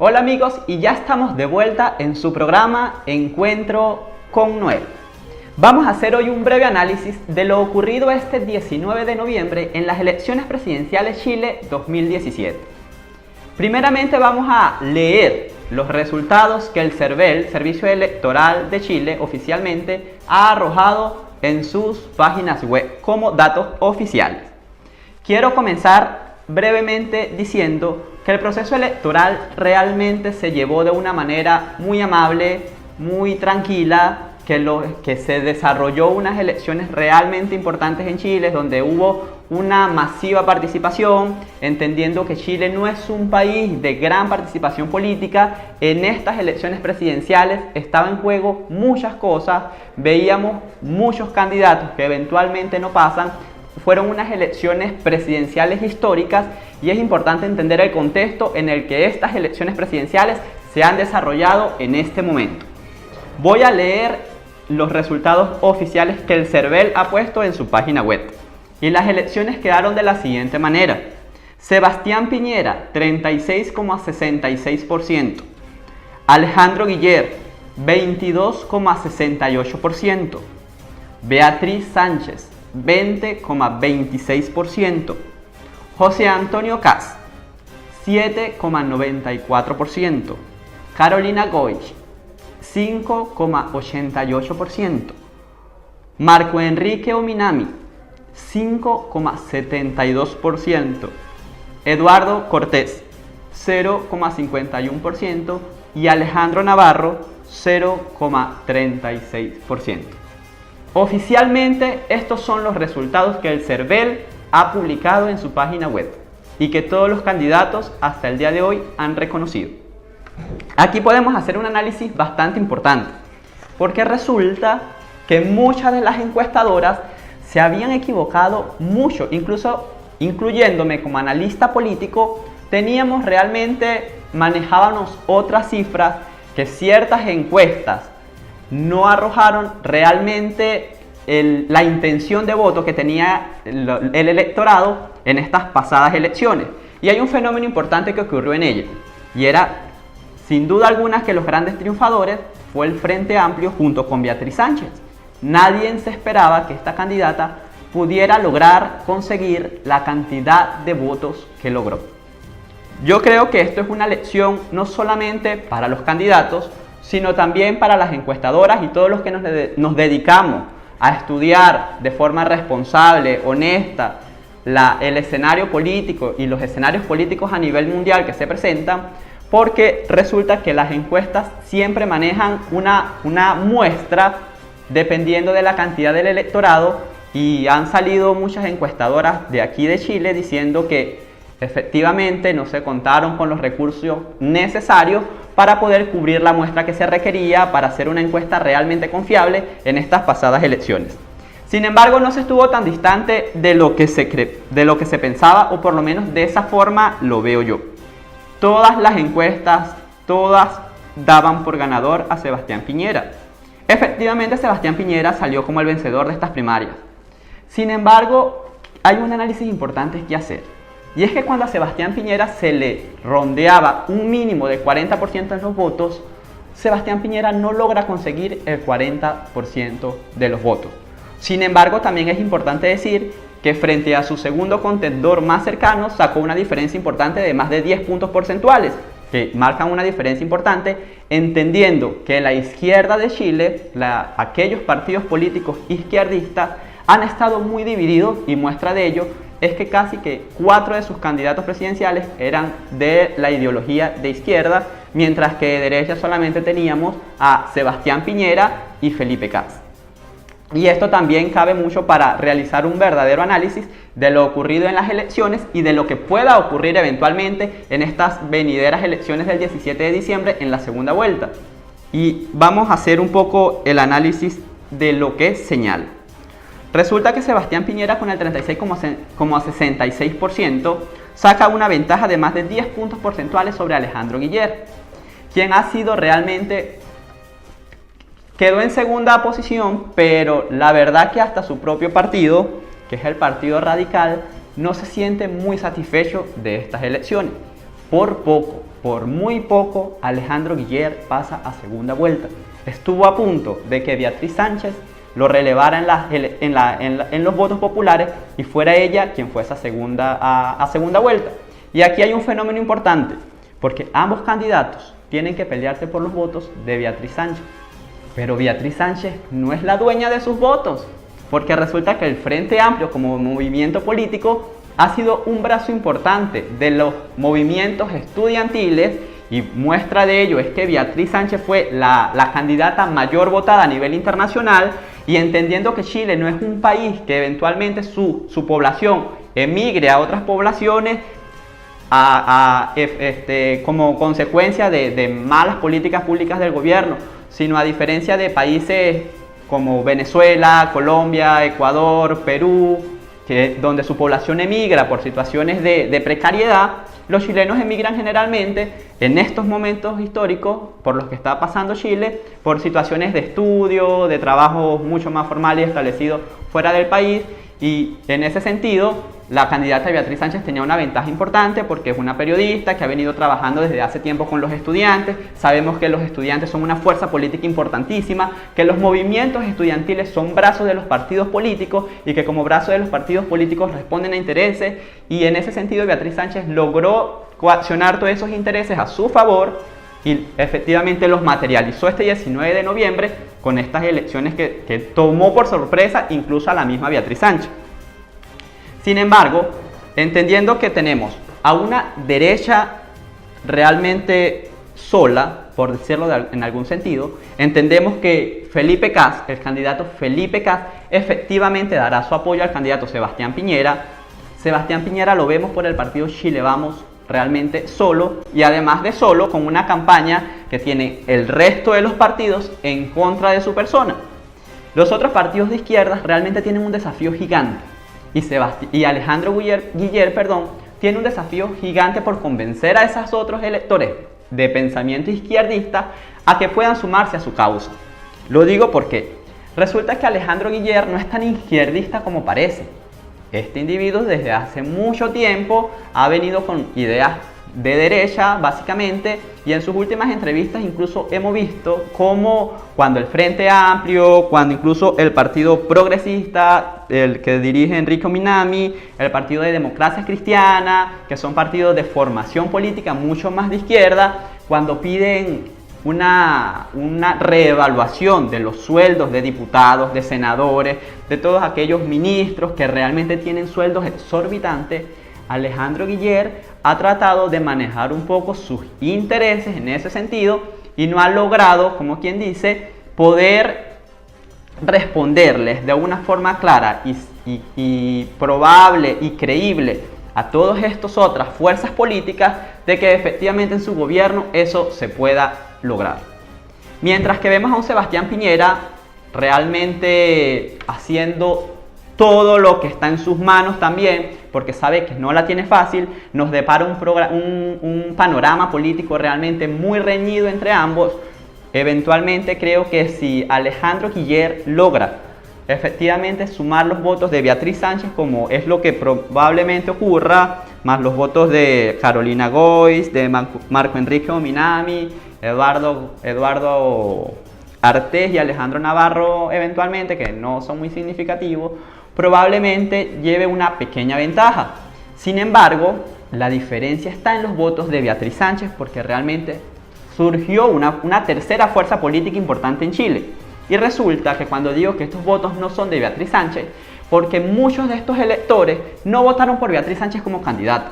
Hola amigos, y ya estamos de vuelta en su programa Encuentro con Noel. Vamos a hacer hoy un breve análisis de lo ocurrido este 19 de noviembre en las elecciones presidenciales Chile 2017. Primeramente vamos a leer los resultados que el CERVEL, Servicio Electoral de Chile, oficialmente ha arrojado en sus páginas web como datos oficiales. Quiero comenzar brevemente diciendo que el proceso electoral realmente se llevó de una manera muy amable, muy tranquila, que se desarrolló unas elecciones realmente importantes en Chile, donde hubo una masiva participación, entendiendo que Chile no es un país de gran participación política. En estas elecciones presidenciales estaban en juego muchas cosas, veíamos muchos candidatos que eventualmente no pasan. Fueron unas elecciones presidenciales históricas y es importante entender el contexto en el que estas elecciones presidenciales se han desarrollado en este momento. Voy a leer los resultados oficiales que el CERVEL ha puesto en su página web. Y las elecciones quedaron de la siguiente manera: Sebastián Piñera, 36,66%. Alejandro Guiller, 22,68%. Beatriz Sánchez, 20,26%. José Antonio Kast, 7,94%. Carolina Goich, 5,88%. Marco Enrique Ominami, 5,72%. Eduardo Cortés, 0,51%. Y Alejandro Navarro, 0,36%. Oficialmente, estos son los resultados que el CERVEL ha publicado en su página web y que todos los candidatos hasta el día de hoy han reconocido. Aquí podemos hacer un análisis bastante importante, porque resulta que muchas de las encuestadoras se habían equivocado mucho, incluso incluyéndome como analista político. Manejábamos otras cifras que ciertas encuestas no arrojaron realmente la intención de voto que tenía el electorado en estas pasadas elecciones. Y hay un fenómeno importante que ocurrió en ellas, y era sin duda alguna que los grandes triunfadores fue el Frente Amplio junto con Beatriz Sánchez. Nadie se esperaba que esta candidata pudiera lograr conseguir la cantidad de votos que logró. Yo creo que esto es una lección no solamente para los candidatos, sino también para las encuestadoras y todos los que nos dedicamos a estudiar de forma responsable, honesta, el escenario político y los escenarios políticos a nivel mundial que se presentan, porque resulta que las encuestas siempre manejan una muestra dependiendo de la cantidad del electorado, y han salido muchas encuestadoras de aquí de Chile diciendo que efectivamente no se contaron con los recursos necesarios para poder cubrir la muestra que se requería para hacer una encuesta realmente confiable en estas pasadas elecciones. Sin embargo, no se estuvo tan distante de lo que se pensaba, o por lo menos de esa forma lo veo yo. Todas las encuestas, todas daban por ganador a Sebastián Piñera. Efectivamente, Sebastián Piñera salió como el vencedor de estas primarias. Sin embargo, hay un análisis importante que hacer. Y es que cuando a Sebastián Piñera se le rondeaba un mínimo de 40% en los votos, Sebastián Piñera no logra conseguir el 40% de los votos. Sin embargo, también es importante decir que frente a su segundo contendor más cercano sacó una diferencia importante de más de 10 puntos porcentuales, que marcan una diferencia importante, entendiendo que la izquierda de Chile, aquellos partidos políticos izquierdistas, han estado muy divididos, y muestra de ello es que casi que 4 de sus candidatos presidenciales eran de la ideología de izquierda, mientras que de derecha solamente teníamos a Sebastián Piñera y Felipe Kast. Y esto también cabe mucho para realizar un verdadero análisis de lo ocurrido en las elecciones y de lo que pueda ocurrir eventualmente en estas venideras elecciones del 17 de diciembre en la segunda vuelta. Y vamos a hacer un poco el análisis de lo que señala. Resulta que Sebastián Piñera, con el 36,66%, saca una ventaja de más de 10 puntos porcentuales sobre Alejandro Guiller, quien ha sido realmente... Quedó en segunda posición, pero la verdad que hasta su propio partido, que es el Partido Radical, no se siente muy satisfecho de estas elecciones. Por poco. por muy poco Alejandro Guiller pasa a segunda vuelta. Estuvo a punto de que Beatriz Sánchez lo relevara en los votos populares y fuera ella quien fuese a segunda vuelta. Y aquí hay un fenómeno importante, porque ambos candidatos tienen que pelearse por los votos de Beatriz Sánchez. Pero Beatriz Sánchez no es la dueña de sus votos, porque resulta que el Frente Amplio como movimiento político ha sido un brazo importante de los movimientos estudiantiles, y muestra de ello es que Beatriz Sánchez fue la candidata mayor votada a nivel internacional, y entendiendo que Chile no es un país que eventualmente su población emigre a otras poblaciones como consecuencia de malas políticas públicas del gobierno, sino a diferencia de países como Venezuela, Colombia, Ecuador, Perú, donde su población emigra por situaciones de precariedad, los chilenos emigran generalmente en estos momentos históricos por los que está pasando Chile, por situaciones de estudio, de trabajo mucho más formal y establecido fuera del país. Y en ese sentido, la candidata Beatriz Sánchez tenía una ventaja importante porque es una periodista que ha venido trabajando desde hace tiempo con los estudiantes. Sabemos que los estudiantes son una fuerza política importantísima, que los movimientos estudiantiles son brazos de los partidos políticos y que como brazos de los partidos políticos responden a intereses, y en ese sentido Beatriz Sánchez logró coaccionar todos esos intereses a su favor y efectivamente los materializó este 19 de noviembre con estas elecciones que tomó por sorpresa incluso a la misma Beatriz Sánchez. Sin embargo, entendiendo que tenemos a una derecha realmente sola, por decirlo en algún sentido, entendemos que Felipe Cas, el candidato Felipe Cas, efectivamente dará su apoyo al candidato Sebastián Piñera. Sebastián Piñera lo vemos por el partido Chile Vamos realmente solo, y además de solo, con una campaña que tiene el resto de los partidos en contra de su persona. Los otros partidos de izquierda realmente tienen un desafío gigante, y Alejandro Guiller tiene un desafío gigante por convencer a esos otros electores de pensamiento izquierdista a que puedan sumarse a su causa. Lo digo porque resulta que Alejandro Guiller no es tan izquierdista como parece. Este individuo desde hace mucho tiempo ha venido con ideas de derecha básicamente, y en sus últimas entrevistas incluso hemos visto cómo cuando el Frente Amplio, cuando incluso el Partido Progresista, el que dirige Enrique Minami, el Partido de Democracia Cristiana, que son partidos de formación política mucho más de izquierda, cuando piden una reevaluación de los sueldos de diputados, de senadores, de todos aquellos ministros que realmente tienen sueldos exorbitantes, Alejandro Guiller ha tratado de manejar un poco sus intereses en ese sentido y no ha logrado, como quien dice, poder responderles de una forma clara y probable y creíble a todas estas otras fuerzas políticas de que efectivamente en su gobierno eso se pueda lograr. Mientras que vemos a un Sebastián Piñera realmente haciendo todo lo que está en sus manos también, porque sabe que no la tiene fácil, nos depara un panorama político realmente muy reñido entre ambos. Eventualmente creo que si Alejandro Guiller logra efectivamente sumar los votos de Beatriz Sánchez, como es lo que probablemente ocurra, más los votos de Carolina Gois, de Marco Enrique Ominami, Eduardo Artés y Alejandro Navarro eventualmente, que no son muy significativos, probablemente lleve una pequeña ventaja. Sin embargo, la diferencia está en los votos de Beatriz Sánchez, porque realmente surgió una tercera fuerza política importante en Chile. Y resulta que cuando digo que estos votos no son de Beatriz Sánchez, porque muchos de estos electores no votaron por Beatriz Sánchez como candidata.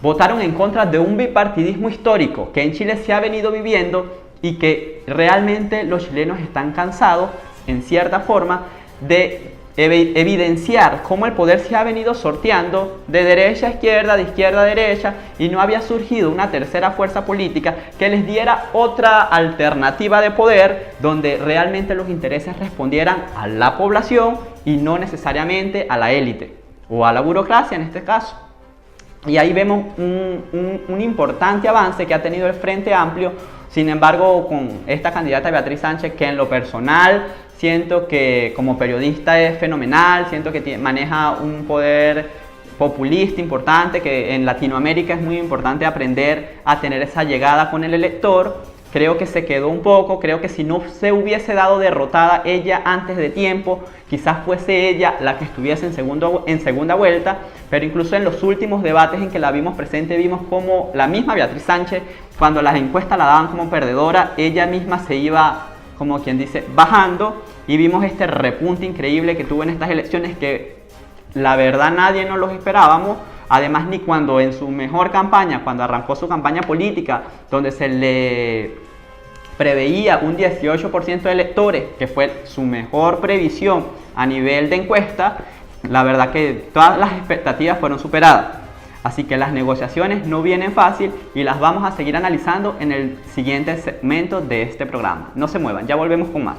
Votaron en contra de un bipartidismo histórico que en Chile se ha venido viviendo y que realmente los chilenos están cansados, en cierta forma, de evidenciar cómo el poder se ha venido sorteando de derecha a izquierda, de izquierda a derecha, y no había surgido una tercera fuerza política que les diera otra alternativa de poder donde realmente los intereses respondieran a la población y no necesariamente a la élite o a la burocracia en este caso. Y ahí vemos un importante avance que ha tenido el Frente Amplio. Sin embargo, con esta candidata Beatriz Sánchez, que en lo personal siento que como periodista es fenomenal, siento que maneja un poder populista importante, que en Latinoamérica es muy importante aprender a tener esa llegada con el elector. Creo que se quedó un poco, creo que si no se hubiese dado derrotada ella antes de tiempo, quizás fuese ella la que estuviese en segunda vuelta, pero incluso en los últimos debates en que la vimos presente, vimos como la misma Beatriz Sánchez, cuando las encuestas la daban como perdedora, ella misma se iba, como quien dice, bajando, y vimos este repunte increíble que tuvo en estas elecciones que la verdad nadie nos los esperábamos. Además, ni cuando en su mejor campaña, cuando arrancó su campaña política, donde se le preveía un 18% de electores, que fue su mejor previsión a nivel de encuesta, la verdad que todas las expectativas fueron superadas. Así que las negociaciones no vienen fácil y las vamos a seguir analizando en el siguiente segmento de este programa. No se muevan, ya volvemos con más.